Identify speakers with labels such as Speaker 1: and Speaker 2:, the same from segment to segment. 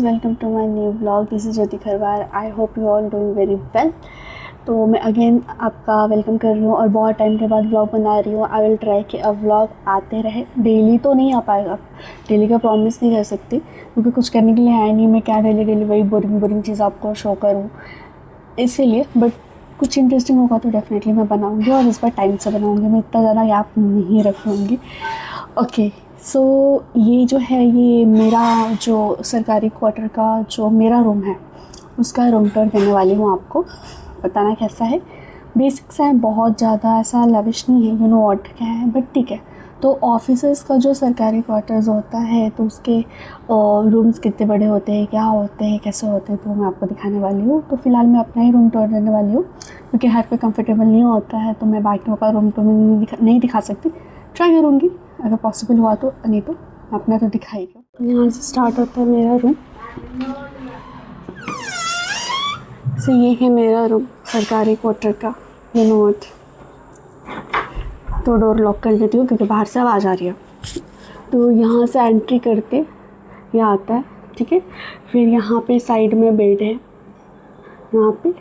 Speaker 1: Welcome to my new blog. This is Jyoti Kharwar. I hope you all doing very well. तो मैं again आपका welcome कर रही हूँ और बहुत टाइम के बाद ब्लॉग बना रही हूँ। आई विल ट्राई कि अब ब्लॉग आते रहे। डेली तो नहीं आ पाएगा, डेली का प्रॉमिस नहीं कर सकती क्योंकि कुछ करने के लिए है नहीं। मैं क्या डेली वही बोरिंग चीज़ आपको शो करूँ इसीलिए, बट कुछ इंटरेस्टिंग होगा तो डेफिनेटली मैं बनाऊँगी और इस बार टाइम से बनाऊँगी। मैं इतना ज़्यादा गैप नहीं रखूँगी। ओके, सो ये जो है ये मेरा जो सरकारी क्वार्टर का जो मेरा रूम है उसका रूम टूर देने वाली हूँ आपको। बताना कैसा है। बेसिक्स है, बहुत ज़्यादा ऐसा लविश नहीं है, यू नो व्हाट क्या है, बट ठीक है। तो ऑफिसर्स का जो सरकारी क्वार्टर्स होता है तो उसके रूम्स कितने बड़े होते हैं, क्या होते हैं, कैसे होते हैं, तो मैं आपको दिखाने वाली हूँ। तो फ़िलहाल मैं अपना ही रूम टूर देने वाली हूँ क्योंकि हर कोई कंफर्टेबल नहीं होता है, तो मैं बाकियों का रूम टूर नहीं दिखा सकती। ट्राई करूँगी अगर पॉसिबल हुआ तो, नहीं तो अपना तो दिखाएगा। तो यहाँ से स्टार्ट होता है मेरा रूम। सो ये है मेरा रूम सरकारी क्वार्टर का, यू नो व्हाट। तो डोर लॉक कर देती हूँ क्योंकि बाहर से आवाज़ आ रही है। तो यहाँ से एंट्री करते ये आता है, ठीक है। फिर यहाँ पे साइड में बेड है यहाँ पे,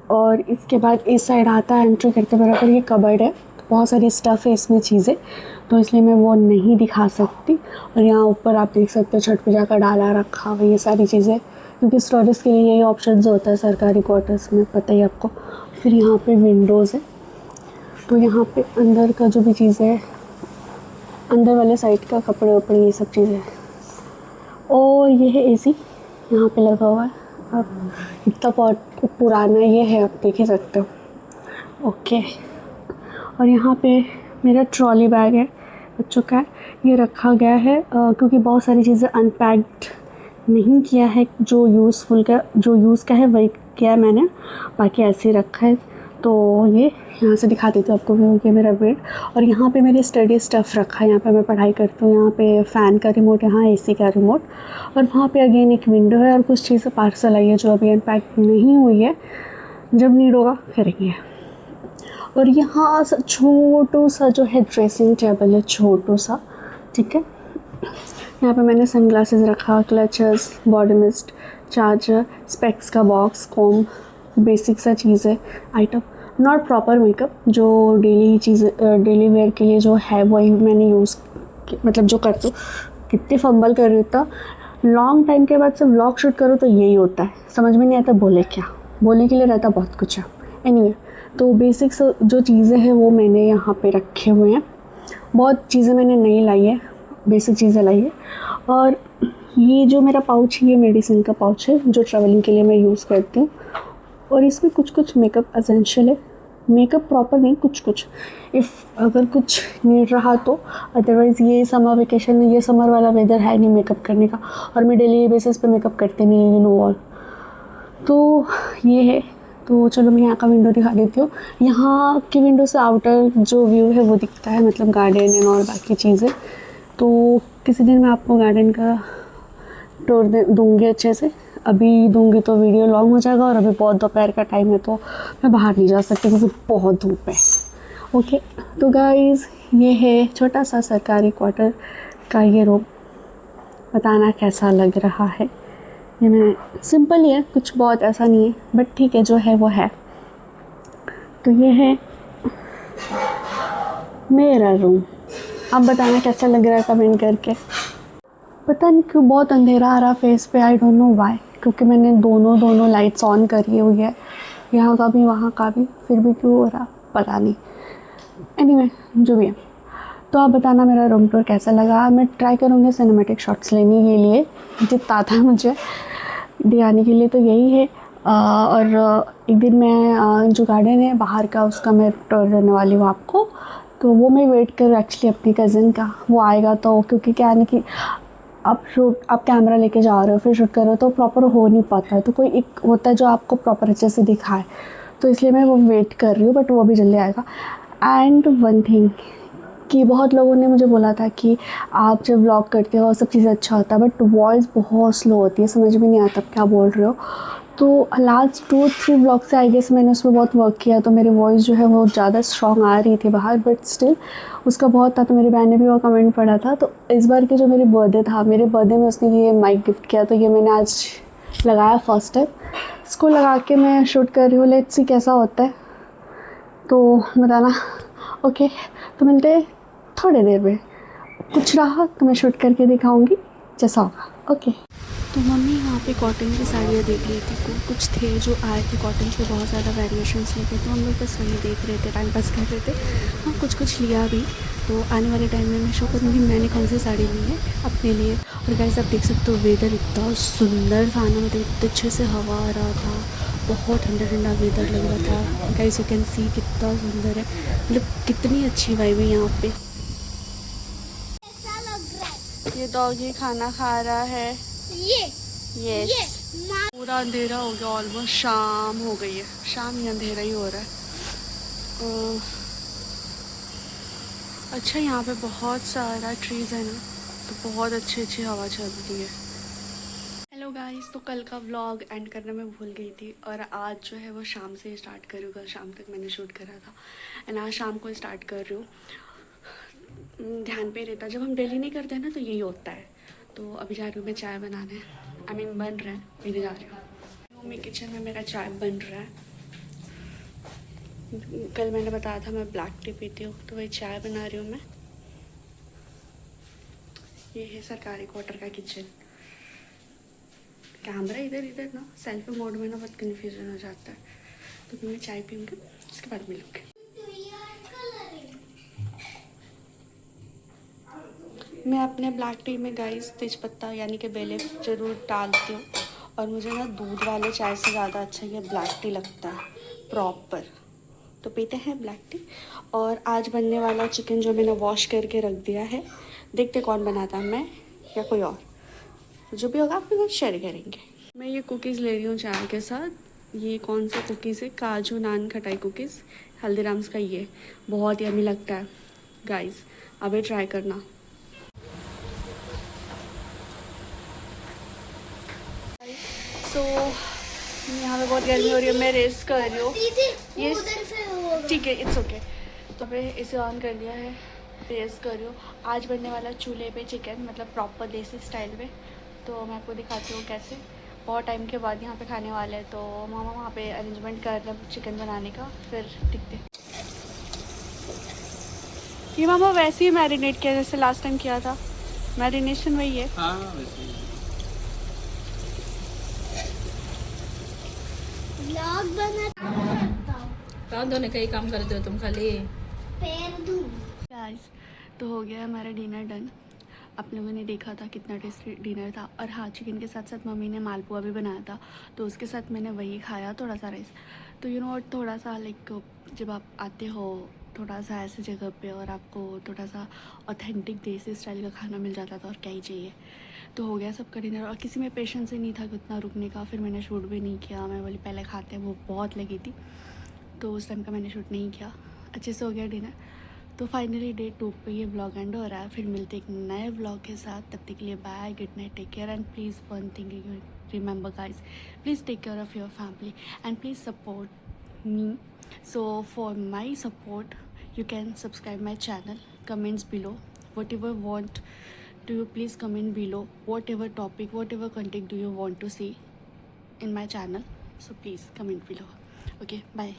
Speaker 1: और इसके बाद इस साइड आता है एंट्री करते बराबर ये कबर्ड है। तो बहुत सारी स्टफ़ है इसमें चीज़ें, तो इसलिए मैं वो नहीं दिखा सकती। और यहाँ ऊपर आप देख सकते हो छठ पूजा का डाला रखा हुआ, ये सारी चीज़ें, क्योंकि स्टोरेज के लिए यही ऑप्शंस होता है सरकारी क्वार्टर्स में, पता ही आपको। फिर यहाँ पे विंडोज़ है, तो यहाँ पे अंदर का जो भी चीज़ें है, अंदर वाले साइड का कपड़े वपड़े ये सब चीज़ें। और ये है एसी यहाँ पे लगा हुआ है। अब इतना पुराना ये है, आप देख ही सकते हो। ओके, और यहाँ पे मेरा ट्रॉली बैग है बच्चों का, ये रखा गया है क्योंकि बहुत सारी चीज़ें अनपैक्ड नहीं किया है। जो यूज़ का है वही किया है मैंने, बाकी ऐसे ही रखा है। तो ये यहाँ से दिखा देती हूँ आपको व्यू। ये मेरा बेड, और यहाँ पे मेरी स्टडी स्टफ़ रखा है। यहाँ पे मैं पढ़ाई करती हूँ। यहाँ पे फ़ैन का रिमोट, यहाँ एसी का रिमोट, और वहाँ पे अगेन एक विंडो है। और कुछ चीज़ें पार्सल आई है जो अभी अनपैक नहीं हुई है, जब नीड होगा करेंगे। और यहाँ छोटू सा जो है ड्रेसिंग टेबल है, छोटू सा, ठीक है। यहाँ पे मैंने सनग्लासेस रखा, clutches, body mist, charger, specs का बॉक्स, कॉम, बेसिक सा चीज़ें, आइटम। नॉट प्रॉपर मेकअप, जो डेली वेयर के लिए जो है वही मैंने यूज़, मतलब जो करती हूँ। कितनी फंबल कर रही हूँ, तो लॉन्ग टाइम के बाद से व्लॉग शूट करो तो यही होता है, समझ में नहीं आता बोले क्या। बोलने के लिए रहता बहुत कुछ है। एनीवे, तो बेसिक्स जो चीज़ें हैं वो मैंने यहाँ पे रखे हुए हैं। बहुत चीज़ें मैंने नहीं लाई है, बेसिक चीज़ें लाई है। और ये जो मेरा पाउच है, ये मेडिसिन का पाउच है जो ट्रैवलिंग के लिए मैं यूज़ करती हूँ। और इसमें कुछ मेकअप एसेंशियल है, मेकअप प्रॉपर नहीं, कुछ अगर कुछ नीड रहा तो। अदरवाइज़ ये समर वेकेशन में, ये समर वाला वेदर है नहीं मेकअप करने का, और मैं डेली बेसिस पे मेकअप करती नहीं, यू नो ऑल। तो ये है। तो चलो मैं यहाँ का विंडो दिखा देती हूँ। यहाँ की विंडो से आउटर जो व्यू है वो दिखता है, मतलब गार्डन एंड और बाकी चीज़ें। तो किसी दिन मैं आपको गार्डन का टूर दूँगी अच्छे से। अभी दूँगी तो वीडियो लॉन्ग हो जाएगा, और अभी बहुत दोपहर का टाइम है तो मैं बाहर नहीं जा सकती क्योंकि बहुत धूप है। ओके, तो गाइज़ ये है छोटा सा सरकारी क्वार्टर का ये रूम। बताना कैसा लग रहा है। ये मैं सिंपल ही है, कुछ बहुत ऐसा नहीं है, बट ठीक है, जो है वो है। तो ये है मेरा रूम। आप बताना कैसा लग रहा है कमेंट करके। पता नहीं क्यों बहुत अंधेरा आ रहा फेस पे, आई डोंट नो व्हाई, क्योंकि मैंने दोनों लाइट्स ऑन करी हुई है, यहाँ का भी वहाँ का भी, फिर भी क्यों हो रहा पता नहीं। एनीवे, जो भी है। तो आप बताना मेरा रूम टूर कैसा लगा। मैं ट्राई करूँगी सिनेमैटिक शॉट्स लेने के लिए, जितना आता है मुझे दिखाने के लिए, तो यही है। और एक दिन मैं जो गार्डन है बाहर का उसका मैं टूर देने वाली हूँ आपको। तो वो मैं वेट कर एक्चुअली अपनी कज़िन का, वो आएगा तो, क्योंकि क्या है कि आप कैमरा लेके जा रहे हो फिर शूट कर रहे हो तो प्रॉपर हो नहीं पाता है। तो कोई एक होता है जो आपको प्रॉपर अच्छे से दिखाए, तो इसलिए मैं वो वेट कर रही हूँ, बट वो भी जल्दी आएगा। एंड वन थिंग कि बहुत लोगों ने मुझे बोला था कि आप जब व्लॉग करते हो सब चीज़ें अच्छा होता है, बट वॉइस बहुत स्लो होती है, समझ में नहीं आता आप क्या बोल रहे हो। तो लास्ट 2-3 ब्लॉग से आई गेस मैंने उसमें बहुत वर्क किया, तो मेरी वॉइस जो है वो ज़्यादा स्ट्रॉन्ग आ रही थी बाहर, बट स्टिल उसका बहुत था। तो मेरी बहन ने भी वो कमेंट पढ़ा था। तो इस बार की जो मेरी बर्थडे था, मेरे बर्थडे में उसने ये माइक गिफ्ट किया, तो ये मैंने आज लगाया फर्स्ट टाइम। इसको लगा के मैं शूट कर रही हूँ, लेट्स सी कैसा होता है तो बताना। ओके, तो मिलते हैं थोड़ी देर में। कुछ रहा तो मैं शूट करके दिखाऊंगी जैसा होगा। ओके। तो मम्मी यहाँ पे कॉटन की साड़ियाँ देख रही थी, कुछ थे जो आए थे कॉटन के, बहुत ज़्यादा वेरिएशंस लेके, तो हम लोग बस वही देख रहे थे, टाइम पास कर रहे थे। हाँ, कुछ लिया भी, तो आने वाले टाइम में मैं शो करूँगी मैंने कौन सी साड़ी ली है अपने लिए। और गाइस आप देख सकते हो वेदर इतना सुंदर था ना, मतलब इतने अच्छे से हवा आ रहा था, बहुत ठंडा ठंडा वेदर लग रहा था। गाइस यू कैन सी कितना सुंदर है, मतलब कितनी अच्छी वाइब है यहाँ पे। ये डॉगी खाना खा रहा है। यस, पूरा अंधेरा हो गया, ऑलमोस्ट शाम हो गई है, शाम ही अंधेरा ही हो रहा है। अच्छा, यहाँ पे बहुत सारा ट्रीज़ है ना, तो बहुत अच्छी हवा चल रही है। हेलो गाइस, तो कल का व्लॉग एंड करने में भूल गई थी, और आज जो है वो शाम से स्टार्ट करूँ। कल शाम तक मैंने शूट करा था एंड आज शाम को स्टार्ट कर रही हूँ। ध्यान पे रहता, जब हम डेली नहीं करते हैं ना तो यही होता है। तो अभी जा रही हूँ मैं चाय बनाने, बन रहा है, पीने जा रही हूँ। मम्मी किचन में मेरा चाय बन रहा है। कल मैंने बताया था मैं ब्लैक टी पीती हूँ, तो वही चाय बना रही हूँ मैं। ये है सरकारी क्वार्टर का किचन। कैमरा इधर ना सेल्फी मोड में ना बहुत कन्फ्यूजन हो जाता है। तो मैं चाय पीऊँगी, उसके बाद मिलूँगी। मैं अपने ब्लैक टी में गाइस तेज़पत्ता यानी कि बेले ज़रूर डालती हूँ, और मुझे ना दूध वाले चाय से ज़्यादा अच्छा ये ब्लैक टी लगता है प्रॉपर। तो पीते हैं ब्लैक टी। और आज बनने वाला चिकन जो मैंने वॉश करके रख दिया है, देखते कौन बनाता है, मैं या कोई और। जो भी होगा आपके साथ शेयर करेंगे। मैं ये कुकीज़ ले रही हूँ चाय के साथ। ये कौन सा कुकीज़ है, काजू नान खटाई कुकीज़, हल्दीराम्स का। ये बहुत यम्मी लगता है गाइस, अभी ट्राई करना। सो यहाँ पे बहुत गर्मी हो रही है, मैं रेस्ट कर रही हूँ। ये ठीक है, इट्स ओके। तो मैं इसे ऑन कर लिया है, रेस्ट कर रही हूँ। आज बनने वाला चूल्हे पे चिकन, मतलब प्रॉपर देसी स्टाइल में। तो मैं आपको दिखाती हूँ कैसे। बहुत टाइम के बाद यहाँ पे खाने वाले हैं, तो मामा वहाँ पे अरेंजमेंट कर रहे हैं चिकन बनाने का, फिर दिखते हैं। ये मामा वैसे ही मैरिनेट किया जैसे लास्ट टाइम किया था, मैरिनेशन वही है।
Speaker 2: हाँ, वैसे ही। पैर धोने का ही काम करते हो तुम खाली।
Speaker 1: पैर धो। गाइस, तो हो गया हमारा डिनर डन। आप लोगों ने देखा था कितना टेस्टी डिनर था। और हाँ, चिकन के साथ साथ मम्मी ने मालपुआ भी बनाया था, तो उसके साथ मैंने वही खाया, थोड़ा सा राइस। तो यू नो थोड़ा सा लाइक जब आप आते हो थोड़ा सा ऐसी जगह पे और आपको थोड़ा सा ऑथेंटिक देसी स्टाइल का खाना मिल जाता था, और क्या ही चाहिए। तो हो गया सबका डिनर, और किसी में पेशेंस ही नहीं था उतना रुकने का। फिर मैंने शूट भी नहीं किया, मैं बोली पहले खाते हैं, वो बहुत लगी थी, तो उस टाइम का मैंने शूट नहीं किया। अच्छे से हो गया डिनर। तो फाइनली डे 2 पे ये व्लॉग एंड हो रहा है। फिर मिलते एक नए व्लॉग के साथ, तब तक के लिए bye, good night, take care. And please one thing you remember guys, please take care of your family and please support me. So for my support you can subscribe my channel, comments below, whatever want do you please comment below, whatever topic, whatever content do you want to see in my channel, so please comment below. Okay, bye.